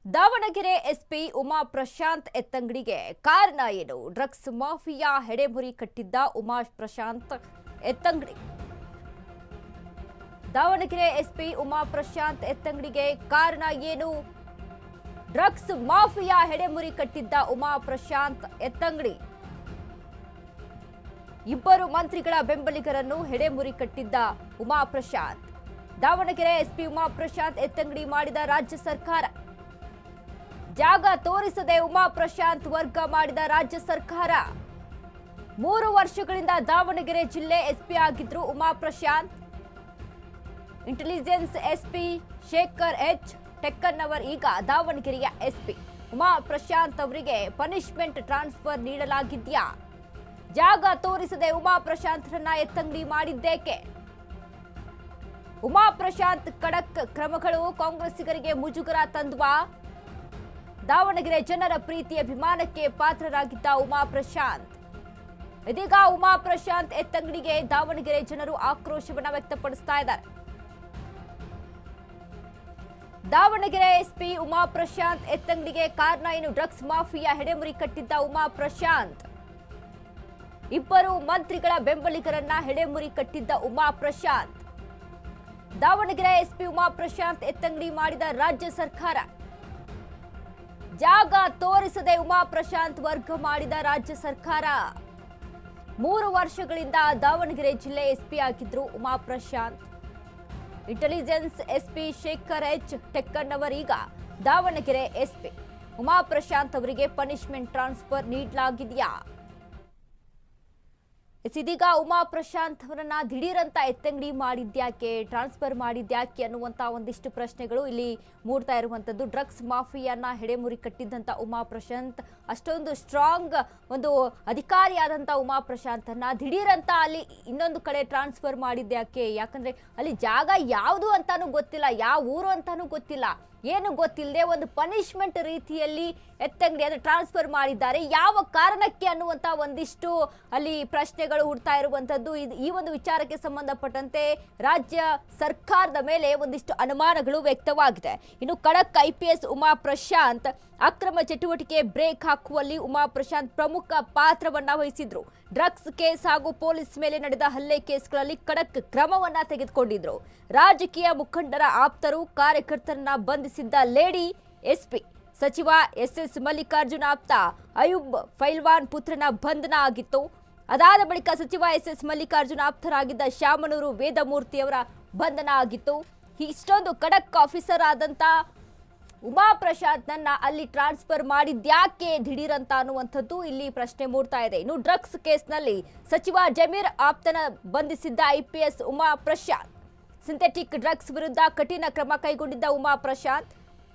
Davanagere SP Uma Prashant ಎತ್ತಂಗಡಿಗೆ ಕಾರಣ ಏನು? Drugs mafia ಹೆಡೆಮುರಿ ಕಟ್ಟಿದ್ದ ಉಮಾ ಪ್ರಶಾಂತ್ ಎತ್ತಂಗಡಿ. ದಾವಣಗೆರೆ ಎಸ್ಪಿ ಉಮಾ ಪ್ರಶಾಂತ್ ಎತ್ತಂಗಡಿಗೆ ಕಾರಣ ಏನು? ಡ್ರಗ್ಸ್ ಮಾಫಿಯಾ ಹೆಡೆಮುರಿ ಕಟ್ಟಿದ್ದ ಉಮಾ ಪ್ರಶಾಂತ್ ಎತ್ತಂಗಡಿ. ಇಬ್ಬರು ಮಂತ್ರಿಗಳ ಬೆಂಬಲಿಗರನ್ನು ಹೆಡೆಮುರಿ ಕಟ್ಟಿದ್ದ ಉಮಾ ಪ್ರಶಾಂತ್. ದಾವಣಗೆರೆ ಎಸ್ಪಿ ಉಮಾ ಪ್ರಶಾಂತ್ ಎತ್ತಂಗಡಿ ಮಾಡಿದ ರಾಜ್ಯ ಸರ್ಕಾರ. ಜಾಗ ತೋರಿಸದೆ ಉಮಾ ಪ್ರಶಾಂತ್ ವರ್ಗ ಮಾಡಿದ ರಾಜ್ಯ ಸರ್ಕಾರ. 3 ವರ್ಷಗಳಿಂದ ದಾವಣಗೆರೆ ಜಿಲ್ಲೆ ಎಸ್ಪಿ ಆಗಿದ್ರು Uma Prashanth. Intelligence SP Shekhar H Tekkannavar ಈಗ ದಾವಣಗೆರೆಯ ಎಸ್ಪಿ. ಉಮಾ ಪ್ರಶಾಂತ್ ಅವರಿಗೆ ಪನಿಷ್ಮೆಂಟ್ ಟ್ರಾನ್ಸ್ಫರ್ ನೀಡಲಾಗಿದ್ಯಾ? ಜಾಗ ತೋರಿಸದೆ ಉಮಾ ಪ್ರಶಾಂತ್ರನ್ನ ಎತ್ತಂಗಡಿ ಮಾಡಿದ್ದೇಕೆ? ಉಮಾ ಪ್ರಶಾಂತ್ ಖಡಕ್ ಕ್ರಮಗಳು ಕಾಂಗ್ರೆಸ್ಸಿಗರಿಗೆ ಮುಜುಗರ ತಂದ್ವಾ? ದಾವಣಗೆರೆ ಜನರ ಪ್ರೀತಿ ಅಭಿಮಾನಕ್ಕೆ ಪಾತ್ರರಾಗಿದ್ದ ಉಮಾ ಪ್ರಶಾಂತ್. ಇದೀಗ ಉಮಾ ಪ್ರಶಾಂತ್ ಎತ್ತಂಗಡಿಗೆ ದಾವಣಗೆರೆ ಜನರು ಆಕ್ರೋಶವನ್ನ ವ್ಯಕ್ತಪಡಿಸ್ತಾ ಇದ್ದಾರೆ. ದಾವಣಗೆರೆ ಎಸ್ಪಿ ಉಮಾ ಪ್ರಶಾಂತ್ ಎತ್ತಂಗಡಿಗೆ ಕಾರಣ ಏನು? ಡ್ರಗ್ಸ್ ಮಾಫಿಯಾ ಹೆಡೆಮುರಿ ಕಟ್ಟಿದ್ದ ಉಮಾ ಪ್ರಶಾಂತ್. ಇಬ್ಬರು ಮಂತ್ರಿಗಳ ಬೆಂಬಲಿಗರನ್ನ ಹೆಡೆಮುರಿ ಕಟ್ಟಿದ್ದ ಉಮಾ ಪ್ರಶಾಂತ್. ದಾವಣಗೆರೆ ಎಸ್ಪಿ ಉಮಾ ಪ್ರಶಾಂತ್ ಎತ್ತಂಗಡಿ ಮಾಡಿದ ರಾಜ್ಯ ಸರ್ಕಾರ. ಜಾಗ ತೋರಿಸದೆ ಉಮಾ ಪ್ರಶಾಂತ್ ವರ್ಗ ಮಾಡಿದ ರಾಜ್ಯ ಸರ್ಕಾರ. 3 ವರ್ಷಗಳಿಂದ ದಾವಣಗೆರೆ ಜಿಲ್ಲೆ ಎಸ್ಪಿ ಆಗಿದ್ರು Uma Prashanth. Intelligence SP Shekhar H Tekkannavar ಈಗ ದಾವಣಗೆರೆ ಎಸ್ಪಿ. ಉಮಾ ಪ್ರಶಾಂತ್ ಅವರಿಗೆ ಪನಿಷ್ಮೆಂಟ್ ಟ್ರಾನ್ಸ್ಫರ್ ನೀಡಲಾಗಿದೆಯಾ? ಇದೀಗ ಉಮಾ ಪ್ರಶಾಂತ್ ಅವರನ್ನ ದಿಢೀರಂತ ಎತ್ತಂಗಡಿ ಮಾಡಿದ್ಯಾಕೆ, ಟ್ರಾನ್ಸ್ಫರ್ ಮಾಡಿದ್ಯಾಕೆ ಅನ್ನುವಂತ ಒಂದಿಷ್ಟು ಪ್ರಶ್ನೆಗಳು ಇಲ್ಲಿ ಮೂಡ್ತಾ ಇರುವಂತದ್ದು. ಡ್ರಗ್ಸ್ ಮಾಫಿಯಾನ ಹೆಡೆಮುರಿ ಕಟ್ಟಿದ್ದಂತ ಉಮಾ ಪ್ರಶಾಂತ್, ಅಷ್ಟೊಂದು ಸ್ಟ್ರಾಂಗ್ ಒಂದು ಅಧಿಕಾರಿಯಾದಂತ ಉಮಾ ಪ್ರಶಾಂತನ್ನ ದಿಢೀರಂತ ಅಲ್ಲಿ ಇನ್ನೊಂದು ಕಡೆ ಟ್ರಾನ್ಸ್ಫರ್ ಮಾಡಿದ್ಯಾಕೆ? ಯಾಕಂದ್ರೆ ಅಲ್ಲಿ ಜಾಗ ಯಾವುದು ಅಂತಾನು ಗೊತ್ತಿಲ್ಲ, ಯಾವ ಊರು ಅಂತಾನು ಗೊತ್ತಿಲ್ಲ, ಏನು ಗೊತ್ತಿಲ್ಲದೆ ಒಂದು ಪನಿಷ್ಮೆಂಟ್ ರೀತಿಯಲ್ಲಿ ಎತ್ತಂಗಡಿ ಅಂದ್ರೆ ಟ್ರಾನ್ಸ್ಫರ್ ಮಾಡಿದ್ದಾರೆ. ಯಾವ ಕಾರಣಕ್ಕೆ ಅನ್ನುವಂತ ಒಂದಿಷ್ಟು ಅಲ್ಲಿ ಪ್ರಶ್ನೆಗಳು ಹುಡ್ತಾ ಇರುವಂತದ್ದು. ಈ ಒಂದು ವಿಚಾರಕ್ಕೆ ಸಂಬಂಧಪಟ್ಟಂತೆ ರಾಜ್ಯ ಸರ್ಕಾರದ ಮೇಲೆ ಒಂದಿಷ್ಟು ಅನುಮಾನಗಳು ವ್ಯಕ್ತವಾಗಿದೆ. ಇನ್ನು ಖಡಕ್ IPS ಉಮಾ ಪ್ರಶಾಂತ್ ಅಕ್ರಮ ಚಟುವಟಿಕೆ ಬ್ರೇಕ್ ಹಾಕುವಲ್ಲಿ ಉಮಾ ಪ್ರಶಾಂತ್ ಪ್ರಮುಖ ಪಾತ್ರವನ್ನ ವಹಿಸಿದ್ರು. ಡ್ರಗ್ಸ್ ಕೇಸ್ ಹಾಗೂ ಪೊಲೀಸ್ ಮೇಲೆ ನಡೆದ ಹಲ್ಲೆ ಕೇಸ್ಗಳಲ್ಲಿ ಖಡಕ್ ಕ್ರಮವನ್ನ ತೆಗೆದುಕೊಂಡಿದ್ರು. ರಾಜಕೀಯ ಮುಖಂಡರ ಆಪ್ತರು ಕಾರ್ಯಕರ್ತರನ್ನ ಬಂಧಿಸಿದ್ದ ಲೇಡಿ ಎಸ್ಪಿ. ಸಚಿವ SS ಮಲ್ಲಿಕಾರ್ಜುನ ಆಪ್ತ ಅಯೂಬ್ ಫೈಲ್ವಾನ್ ಪುತ್ರನ ಬಂಧನ ಆಗಿತ್ತು. ಅದಾದ ಬಳಿಕ ಸಚಿವ SS ಮಲ್ಲಿಕಾರ್ಜುನ ಆಪ್ತರಾಗಿದ್ದ ಶಾಮನೂರು ವೇದಮೂರ್ತಿಯವರ ಬಂಧನ ಆಗಿತ್ತು. ಇಷ್ಟೊಂದು ಖಡಕ್ ಆಫೀಸರ್ ಆದಂತ ಉಮಾ ಪ್ರಶಾಂತ್ನನ್ನ ಅಲ್ಲಿ ಟ್ರಾನ್ಸ್ಫರ್ ಮಾಡಿದ್ಯಾಕೆ ದಿಢೀರಂತ ಅನ್ನುವಂಥದ್ದು ಇಲ್ಲಿ ಪ್ರಶ್ನೆ ಮೂಡ್ತಾ ಇದೆ. ಇನ್ನು ಡ್ರಗ್ಸ್ ಕೇಸ್ನಲ್ಲಿ ಸಚಿವ ಜಮೀರ್ ಆಪ್ತನ ಬಂಧಿಸಿದ್ದ IPS Uma Prashanth. Synthetic drugs ವಿರುದ್ಧ ಕಠಿಣ ಕ್ರಮ ಕೈಗೊಂಡಿದ್ದ ಉಮಾ ಪ್ರಶಾಂತ್.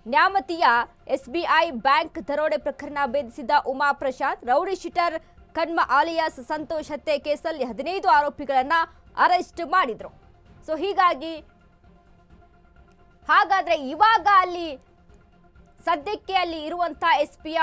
ನ್ಯಾಮತಿಯ SBI ಬ್ಯಾಂಕ್ ದರೋಡೆ ಪ್ರಕರಣ ಭೇದಿಸಿದ್ದ ಉಮಾ ಪ್ರಶಾಂತ್. ರೌಡಿ ಶೀಟರ್ ಕನ್ಮ ಆಲಿಯಾಸ್ ಸಂತೋಷ್ ಹತ್ಯೆ ಕೇಸಲ್ಲಿ 15 ಆರೋಪಿಗಳನ್ನ ಅರೆಸ್ಟ್ ಮಾಡಿದ್ರು. ಸೊ ಹಾಗಾದ್ರೆ ಇವಾಗ ಅಲ್ಲಿ ಸದ್ಯಕ್ಕೆ ಅಲ್ಲಿ ಇರುವಂತ SPಯ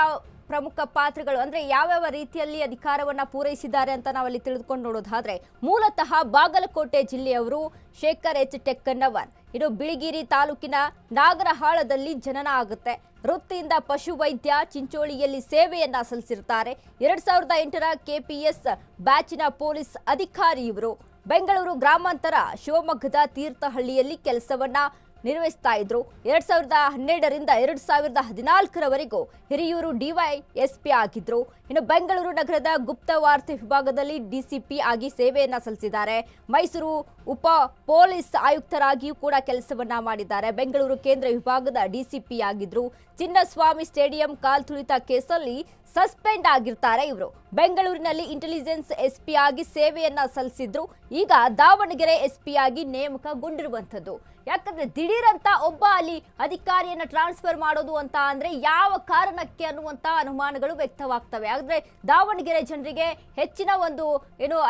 ಪ್ರಮುಖ ಪಾತ್ರಗಳು ಅಂದ್ರೆ ಯಾವ್ಯಾವ ರೀತಿಯಲ್ಲಿ ಅಧಿಕಾರವನ್ನ ಪೂರೈಸಿದ್ದಾರೆ ಅಂತ ನಾವಲ್ಲಿ ತಿಳಿದುಕೊಂಡು ನೋಡೋದಾದ್ರೆ, ಮೂಲತಃ ಬಾಗಲಕೋಟೆ ಜಿಲ್ಲೆಯವರು ಶೇಖರ್ ಎಚ್ ಟೆಕ್ಕನ್ನವರ್. ಇದು ಬಿಳಿಗಿರಿ ತಾಲೂಕಿನ ನಾಗರಹಾಳದಲ್ಲಿ ಜನನ ಆಗುತ್ತೆ. ವೃತ್ತಿಯಿಂದ ಪಶು ವೈದ್ಯ, ಚಿಂಚೋಳಿಯಲ್ಲಿ ಸೇವೆಯನ್ನ ಸಲ್ಲಿಸಿರ್ತಾರೆ. 2008ರ KPS ಬ್ಯಾಚಿನ ಪೊಲೀಸ್ ಅಧಿಕಾರಿ ಇವರು. ಬೆಂಗಳೂರು ಗ್ರಾಮಾಂತರ ಶಿವಮೊಗ್ಗದ ತೀರ್ಥಹಳ್ಳಿಯಲ್ಲಿ ಕೆಲಸವನ್ನ ನಿರ್ವಹಿಸ್ತಾ ಇದ್ರು. 2012ರಿಂದ 2014ರವರೆಗೂ ಹಿರಿಯೂರು DYSP ಆಗಿದ್ರು. ಇನ್ನು ಬೆಂಗಳೂರು ನಗರದ ಗುಪ್ತವಾರ್ತೆ ವಿಭಾಗದಲ್ಲಿ DCP ಆಗಿ ಸೇವೆಯನ್ನ ಸಲ್ಲಿಸಿದ್ದಾರೆ. ಮೈಸೂರು ಉಪ ಪೊಲೀಸ್ ಆಯುಕ್ತರಾಗಿಯೂ ಕೂಡ ಕೆಲಸವನ್ನ ಮಾಡಿದ್ದಾರೆ. ಬೆಂಗಳೂರು ಕೇಂದ್ರ ವಿಭಾಗದ DCP ಆಗಿದ್ರು. ಚಿನ್ನಸ್ವಾಮಿ ಸ್ಟೇಡಿಯಂ ಕಾಲ್ತುಳಿತ ಕೇಸಲ್ಲಿ ಸಸ್ಪೆಂಡ್ ಆಗಿರ್ತಾರೆ ಇವರು. ಬೆಂಗಳೂರಿನಲ್ಲಿ ಇಂಟೆಲಿಜೆನ್ಸ್ SP ಆಗಿ ಸೇವೆಯನ್ನ ಸಲ್ಲಿಸಿದ್ರು. ಈಗ ದಾವಣಗೆರೆ SP ಆಗಿ ನೇಮಕಗೊಂಡಿರುವಂಥದ್ದು. ಯಾಕಂದ್ರೆ ದಿಢೀರಂತ ಒಬ್ಬ ಅಲ್ಲಿ ಅಧಿಕಾರಿಯನ್ನ ಟ್ರಾನ್ಸ್ಫರ್ ಮಾಡೋದು ಅಂತ ಅಂದ್ರೆ ಯಾವ ಕಾರಣಕ್ಕೆ ಅನ್ನುವಂತ ಅನುಮಾನಗಳು ವ್ಯಕ್ತವಾಗ್ತವೆ. ಆದ್ರೆ ದಾವಣಗೆರೆ ಜನರಿಗೆ ಹೆಚ್ಚಿನ ಒಂದು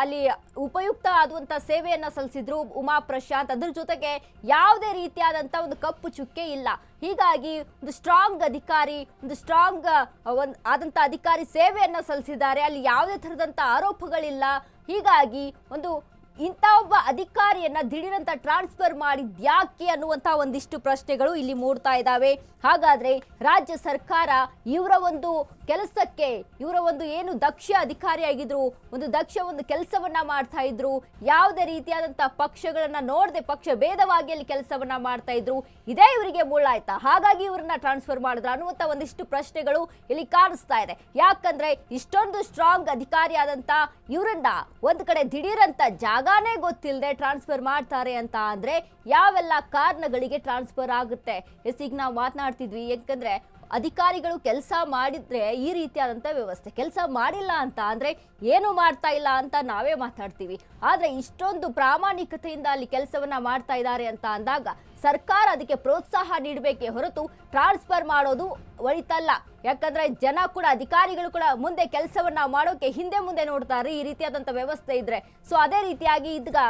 ಅಲ್ಲಿ ಉಪಯುಕ್ತ ಆದಂತ ಸೇವೆಯನ್ನ ಸಲ್ಲಿಸಿದ್ರು ಉಮಾ ಪ್ರಶಾಂತ್. ಅದ್ರ ಜೊತೆಗೆ ಯಾವುದೇ ರೀತಿಯಾದಂತ ಒಂದು ಕಪ್ಪು ಚುಕ್ಕೆ ಇಲ್ಲ. ಹೀಗಾಗಿ ಒಂದು ಸ್ಟ್ರಾಂಗ್ ಅಧಿಕಾರಿ, ಒಂದು ಸ್ಟ್ರಾಂಗ್ ಆದಂತ ಅಧಿಕಾರಿ ಸೇವೆಯನ್ನ ಸಲ್ಲಿಸಿದ್ದಾರೆ. ಅಲ್ಲಿ ಯಾವುದೇ ತರದಂತ ಆರೋಪಗಳಿಲ್ಲ. ಹೀಗಾಗಿ ಒಂದು ಇಂಥ ಒಬ್ಬ ಅಧಿಕಾರಿಯನ್ನ ದಿಢೀರಂತ ಟ್ರಾನ್ಸ್ಫರ್ ಮಾಡಿದ್ಯಾಕೆ ಅನ್ನುವಂತ ಒಂದಿಷ್ಟು ಪ್ರಶ್ನೆಗಳು ಇಲ್ಲಿ ಮೂಡ್ತಾ ಇದ್ದಾವೆ. ಹಾಗಾದ್ರೆ ರಾಜ್ಯ ಸರ್ಕಾರ ಇವರ ಒಂದು ಕೆಲಸಕ್ಕೆ, ಇವರ ಒಂದು ಏನು ದಕ್ಷ ಅಧಿಕಾರಿಯಾಗಿದ್ರು, ಒಂದು ದಕ್ಷ ಒಂದು ಕೆಲಸವನ್ನ ಮಾಡ್ತಾ ಇದ್ರು, ಯಾವುದೇ ರೀತಿಯಾದಂತಹ ಪಕ್ಷಗಳನ್ನ ನೋಡದೆ ಪಕ್ಷ ಭೇದವಾಗಿ ಅಲ್ಲಿ ಕೆಲಸವನ್ನ ಮಾಡ್ತಾ ಇದ್ರು, ಇದೇ ಇವರಿಗೆ ಮುಳ್ಳಾಯ್ತಾ? ಹಾಗಾಗಿ ಇವ್ರನ್ನ ಟ್ರಾನ್ಸ್ಫರ್ ಮಾಡಿದ್ರ ಅನ್ನುವಂತ ಒಂದಿಷ್ಟು ಪ್ರಶ್ನೆಗಳು ಇಲ್ಲಿ ಕಾಣಿಸ್ತಾ ಇದೆ. ಯಾಕಂದ್ರೆ ಇಷ್ಟೊಂದು ಸ್ಟ್ರಾಂಗ್ ಅಧಿಕಾರಿ ಆದಂತ ಇವರನ್ನ ಒಂದ್ ಕಡೆ ದಿಢೀರಂತ ಜಾಗಾನೇ ಗೊತ್ತಿಲ್ಲದೆ ಟ್ರಾನ್ಸ್ಫರ್ ಮಾಡ್ತಾರೆ ಅಂತ ಅಂದ್ರೆ ಯಾವೆಲ್ಲ ಕಾರಣಗಳಿಗೆ ಟ್ರಾನ್ಸ್ಫರ್ ಆಗುತ್ತೆ? ಈಗ ನಾವು ಮಾತನಾಡ್ತಿದ್ವಿ, ಯಾಕಂದ್ರೆ ಅಧಿಕಾರಿಗಳು ಕೆಲಸ ಮಾಡಿದ್ರೆ ಈ ರೀತಿಯಾದಂಥ ವ್ಯವಸ್ಥೆ, ಕೆಲಸ ಮಾಡಿಲ್ಲ ಅಂತ ಅಂದ್ರೆ ಏನು ಮಾಡ್ತಾ ಇಲ್ಲ ಅಂತ ನಾವೇ ಮಾತಾಡ್ತೀವಿ. ಆದ್ರೆ ಇಷ್ಟೊಂದು ಪ್ರಾಮಾಣಿಕತೆಯಿಂದ ಅಲ್ಲಿ ಕೆಲಸವನ್ನ ಮಾಡ್ತಾ ಇದ್ದಾರೆ ಅಂತ ಅಂದಾಗ ಸರ್ಕಾರ ಅದಕ್ಕೆ ಪ್ರೋತ್ಸಾಹ ನೀಡಬೇಕೇ ಹೊರತು ಟ್ರಾನ್ಸ್ಫರ್ ಮಾಡೋದು ಒಳಿತಲ್ಲ. ಯಾಕಂದ್ರೆ ಜನ ಕೂಡ, ಅಧಿಕಾರಿಗಳು ಕೂಡ ಮುಂದೆ ಕೆಲಸವನ್ನ ಮಾಡೋಕೆ ಹಿಂದೆ ಮುಂದೆ ನೋಡ್ತಾರೆ ಈ ರೀತಿಯಾದಂಥ ವ್ಯವಸ್ಥೆ ಇದ್ರೆ. ಸೊ ಅದೇ ರೀತಿಯಾಗಿ ಈಗ